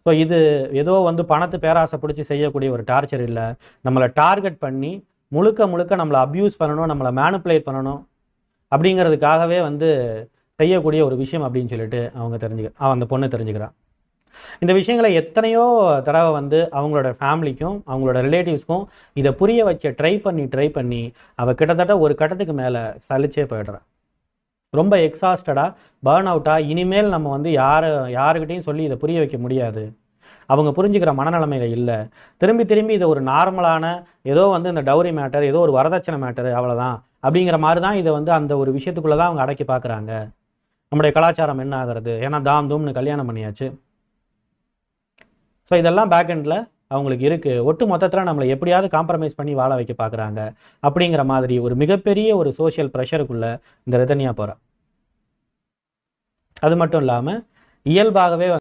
So இது ஏதோ வந்து பணத்து பேராசை பிடிச்சி செய்யக்கூடிய ஒரு டார்ச்சர் இல்லை. நம்மளை டார்கெட் பண்ணி முழுக்க முழுக்க நம்மளை அப்யூஸ் பண்ணணும், நம்மளை மேனுப்புலேட் பண்ணணும் அப்படிங்கிறதுக்காகவே வந்து செய்யக்கூடிய ஒரு விஷயம் அப்படின்னு சொல்லிட்டு அந்த பொண்ணு தெரிஞ்சுக்கிறான். இந்த விஷயங்களை எத்தனையோ தடவை வந்து அவங்களோட ஃபேமிலிக்கும் அவங்களோட ரிலேட்டிவ்ஸ்க்கும் இதை புரிய வச்ச ட்ரை பண்ணி அவள் கிட்டத்தட்ட ஒரு கட்டத்துக்கு மேலே சலிச்சே போயிடுறான். ரொம்ப எக்ஸாஸ்டடாக, பர்ன் அவுட்டாக, இனிமேல் நம்ம வந்து யாருக்கிட்டையும் சொல்லி இதை புரிய வைக்க முடியாது, அவங்க புரிஞ்சுக்கிற மனநிலைமையில் இல்லை. திரும்பி இதை ஒரு நார்மலான ஏதோ வந்து இந்த டவுரி மேட்டர், ஏதோ ஒரு வரதட்சணை மேட்டர், அவ்வளோதான் அப்படிங்கிற மாதிரி தான் இதை வந்து அந்த ஒரு விஷயத்துக்குள்ளே தான் அவங்க அடக்கி பார்க்குறாங்க. நம்முடைய கலாச்சாரம் என்ன ஆகிறது, ஏன்னா தாம் தூம்னு கல்யாணம் பண்ணியாச்சு. ஸோ இதெல்லாம் பேக்கெண்டில் அவங்களுக்கு இருக்குது. ஒட்டு மொத்தத்தில் நம்மளை எப்படியாவது காம்ப்ரமைஸ் பண்ணி வாழ வைக்க பார்க்குறாங்க அப்படிங்கிற மாதிரி ஒரு மிகப்பெரிய ஒரு சோஷியல் ப்ரெஷருக்குள்ளே இந்த ரதன்யா போகிறா. அது மட்டும் இல்லாமல் இயல்பாகவே